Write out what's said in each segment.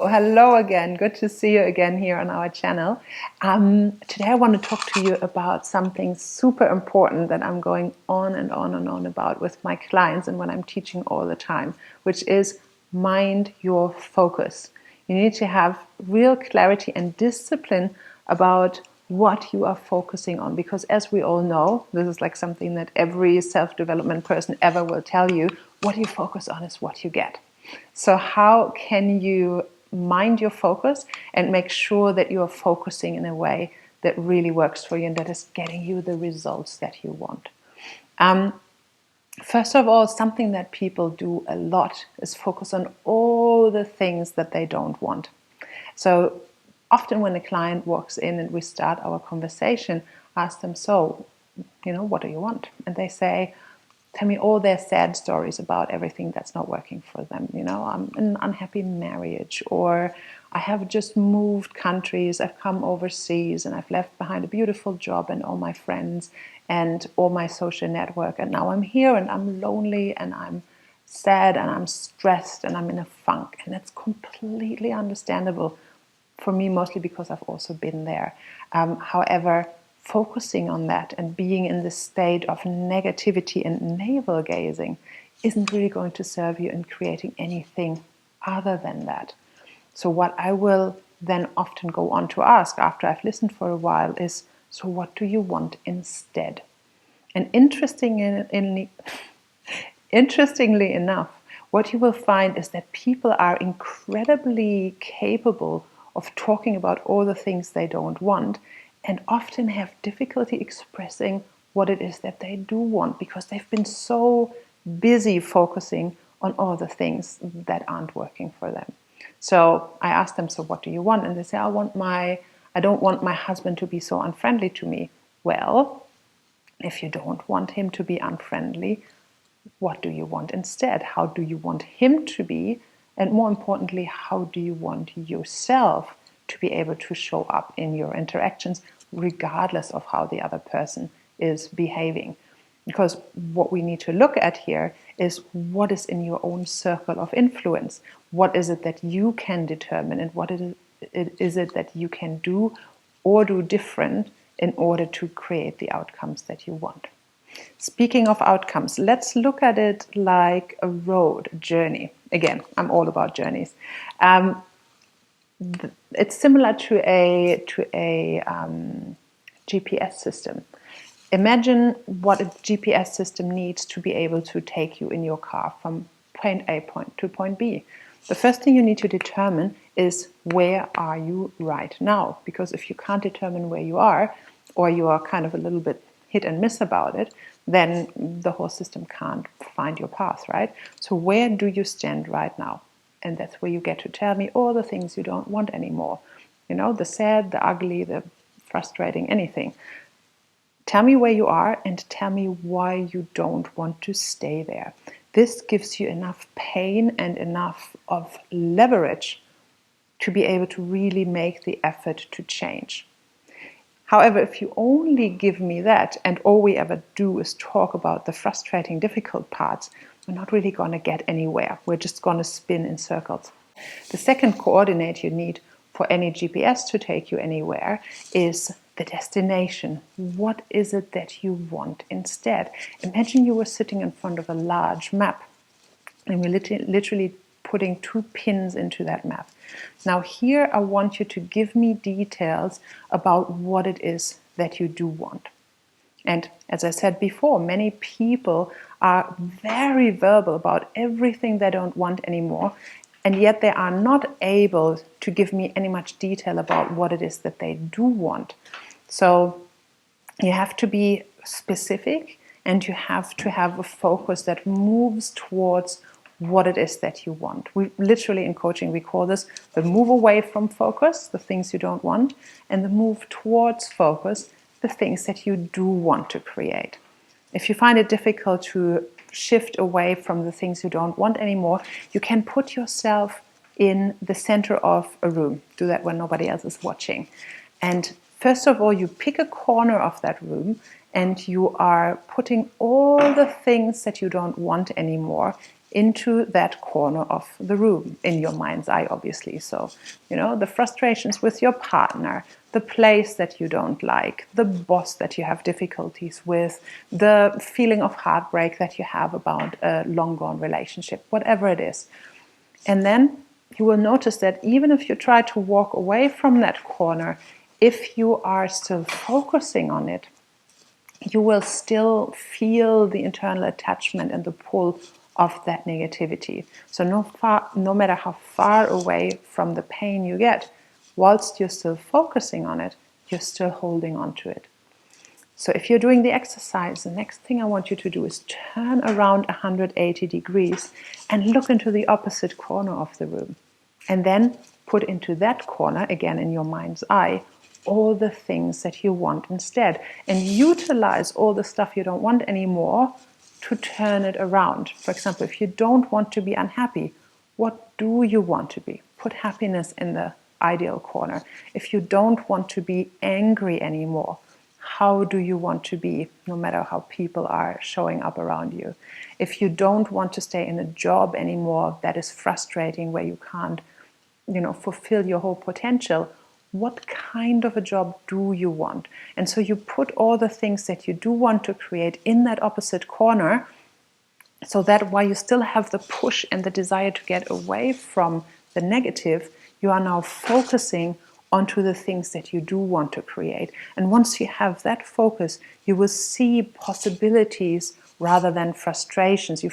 Hello again. Good to see you again here on our channel. Today I want to talk to you about something super important that I'm going on and on and on about with my clients and when I'm teaching all the time, which is mind your focus. You need to have real clarity and discipline about what you are focusing on, because as we all know, this is like something that every self-development person ever will tell you: what you focus on is what you get. So how can you mind your focus and make sure that you are focusing in a way that really works for you and that is getting you the results that you want? First of all, something that people do a lot is focus on all the things that they don't want. So often when a client walks in and we start our conversation, ask them, so, what do you want? And they say, tell me all their sad stories about everything that's not working for them. I'm in an unhappy marriage, or I have just moved countries, I've come overseas and I've left behind a beautiful job and all my friends and all my social network, and now I'm here and I'm lonely and I'm sad and I'm stressed and I'm in a funk. And that's completely understandable for me, mostly because I've also been there. However, focusing on that and being in this state of negativity and navel gazing isn't really going to serve you in creating anything other than that. So what I will then often go on to ask after I've listened for a while is, so what do you want instead? And interestingly enough, what you will find is that people are incredibly capable of talking about all the things they don't want, and often have difficulty expressing what it is that they do want, because they've been so busy focusing on all the things that aren't working for them. So I ask them, so what do you want? And they say, I don't want my husband to be so unfriendly to me. Well, if you don't want him to be unfriendly, what do you want instead? How do you want him to be? And more importantly, how do you want yourself to be able to show up in your interactions, regardless of how the other person is behaving? Because what we need to look at here is what is in your own circle of influence. What is it that you can determine, and what is it that you can do or do different in order to create the outcomes that you want? Speaking of outcomes, let's look at it like a road, a journey. Again, I'm all about journeys. It's similar to a GPS system. Imagine what a GPS system needs to be able to take you in your car from point A to point B. The first thing you need to determine is, where are you right now? Because if you can't determine where you are, or you are kind of a little bit hit and miss about it, then the whole system can't find your path, right? So where do you stand right now? And that's where you get to tell me all the things you don't want anymore. The sad, the ugly, the frustrating, anything. Tell me where you are and tell me why you don't want to stay there. This gives you enough pain and enough of leverage to be able to really make the effort to change. However, if you only give me that and all we ever do is talk about the frustrating, difficult parts, we're not really going to get anywhere. We're just going to spin in circles. The second coordinate you need for any GPS to take you anywhere is the destination. What is it that you want instead? Imagine you were sitting in front of a large map and we're literally putting 2 pins into that map. Now here I want you to give me details about what it is that you do want. And as I said before, many people are very verbal about everything they don't want anymore, and yet they are not able to give me any much detail about what it is that they do want. So you have to be specific, and you have to have a focus that moves towards what it is that you want. We literally, in coaching, we call this the move away from focus, the things you don't want, and the move towards focus, the things that you do want to create. If you find it difficult to shift away from the things you don't want anymore, you can put yourself in the center of a room. Do that when nobody else is watching. And first of all, you pick a corner of that room and you are putting all the things that you don't want anymore into that corner of the room, in your mind's eye, obviously. So, the frustrations with your partner, the place that you don't like, the boss that you have difficulties with, the feeling of heartbreak that you have about a long gone relationship, whatever it is. And then you will notice that even if you try to walk away from that corner, if you are still focusing on it, you will still feel the internal attachment and the pull of that negativity. So no matter how far away from the pain you get, whilst you're still focusing on it, you're still holding on to it. So if you're doing the exercise, the next thing I want you to do is turn around 180 degrees and look into the opposite corner of the room. And then put into that corner, again in your mind's eye, all the things that you want instead. And utilize all the stuff you don't want anymore to turn it around. For example, if you don't want to be unhappy, what do you want to be? Put happiness in the ideal corner. If you don't want to be angry anymore, how do you want to be, no matter how people are showing up around you? If you don't want to stay in a job anymore that is frustrating, where you can't, fulfill your whole potential, what kind of a job do you want? And so you put all the things that you do want to create in that opposite corner, so that while you still have the push and the desire to get away from the negative, you are now focusing onto the things that you do want to create. And once you have that focus, you will see possibilities rather than frustrations. You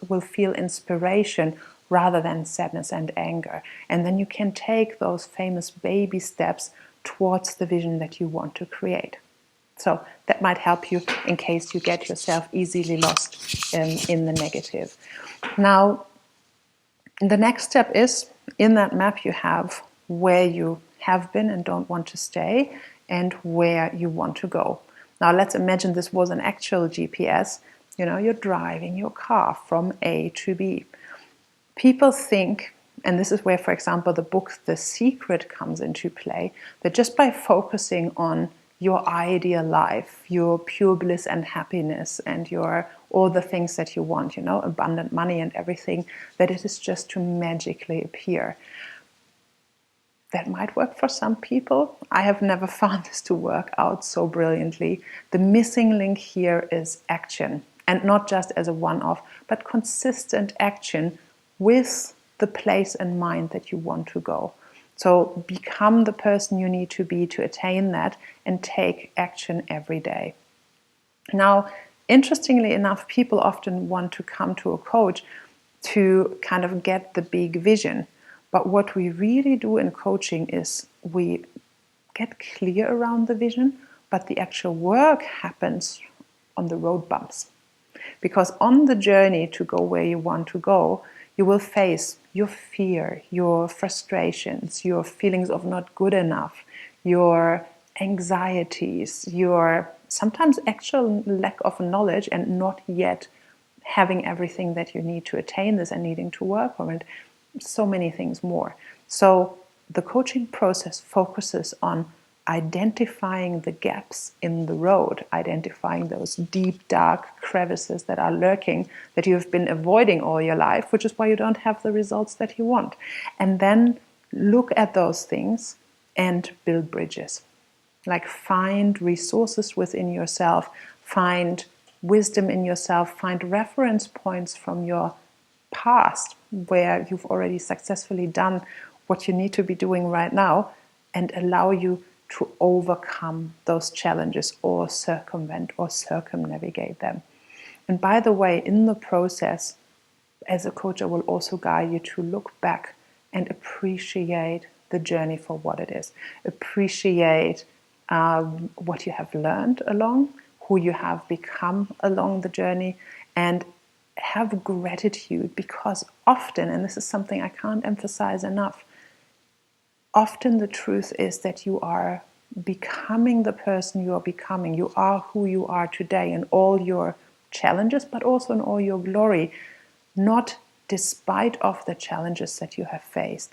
will feel inspiration rather than sadness and anger. And then you can take those famous baby steps towards the vision that you want to create. So that might help you in case you get yourself easily lost in the negative. Now, the next step is, in that map you have where you have been and don't want to stay, and where you want to go. Now let's imagine this was an actual GPS. You're driving your car from A to B. People think, and this is where, for example, the book The Secret comes into play, that just by focusing on your ideal life, your pure bliss and happiness, and all the things that you want, abundant money and everything, that it is just to magically appear. That might work for some people. I have never found this to work out so brilliantly. The missing link here is action, and not just as a one-off, but consistent action with the place and mind that you want to go. So become the person you need to be to attain that, and take action every day. Now, interestingly enough, people often want to come to a coach to kind of get the big vision. But what we really do in coaching is we get clear around the vision, but the actual work happens on the road bumps. Because on the journey to go where you want to go, you will face your fear, your frustrations, your feelings of not good enough, your anxieties, your sometimes actual lack of knowledge and not yet having everything that you need to attain this and needing to work on it. So many things more. So the coaching process focuses on identifying the gaps in the road, identifying those deep, dark crevices that are lurking, that you have been avoiding all your life, which is why you don't have the results that you want. And then look at those things and build bridges. Like, find resources within yourself, find wisdom in yourself, find reference points from your past where you've already successfully done what you need to be doing right now, and allow you to overcome those challenges or circumvent or circumnavigate them. And by the way, in the process, as a coach, I will also guide you to look back and appreciate the journey for what it is. Appreciate what you have learned along, who you have become along the journey, and have gratitude, because often, and this is something I can't emphasize enough, often the truth is that you are becoming the person you are becoming. You are who you are today in all your challenges, but also in all your glory, not despite of the challenges that you have faced,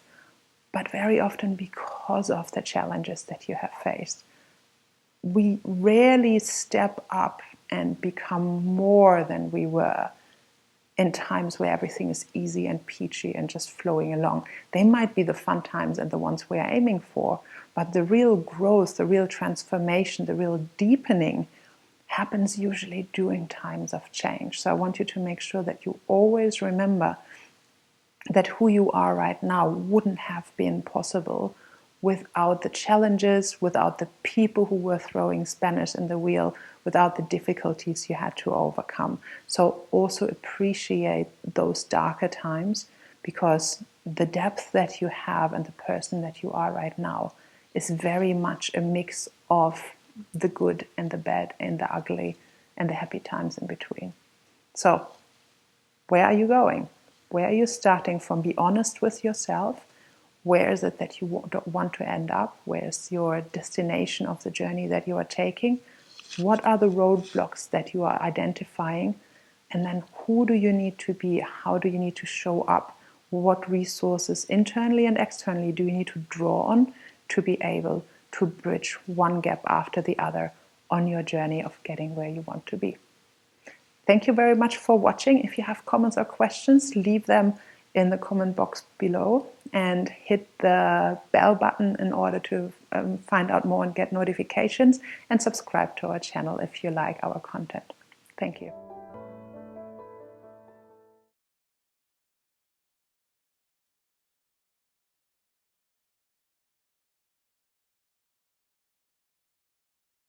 but very often because of the challenges that you have faced. We rarely step up and become more than we were in times where everything is easy and peachy and just flowing along. They might be the fun times and the ones we are aiming for, but the real growth, the real transformation, the real deepening happens usually during times of change. So I want you to make sure that you always remember that who you are right now wouldn't have been possible without the challenges, without the people who were throwing spanners in the wheel, without the difficulties you had to overcome. So also appreciate those darker times, because the depth that you have and the person that you are right now is very much a mix of the good and the bad and the ugly and the happy times in between. So where are you going? Where are you starting from? Be honest with yourself. Where is it that you want to end up? Where's your destination of the journey that you are taking? What are the roadblocks that you are identifying? And then who do you need to be? How do you need to show up? What resources internally and externally do you need to draw on to be able to bridge one gap after the other on your journey of getting where you want to be? Thank you very much for watching. If you have comments or questions, leave them in the comment box below and hit the bell button in order to find out more and get notifications, and subscribe to our channel if you like our content. Thank you.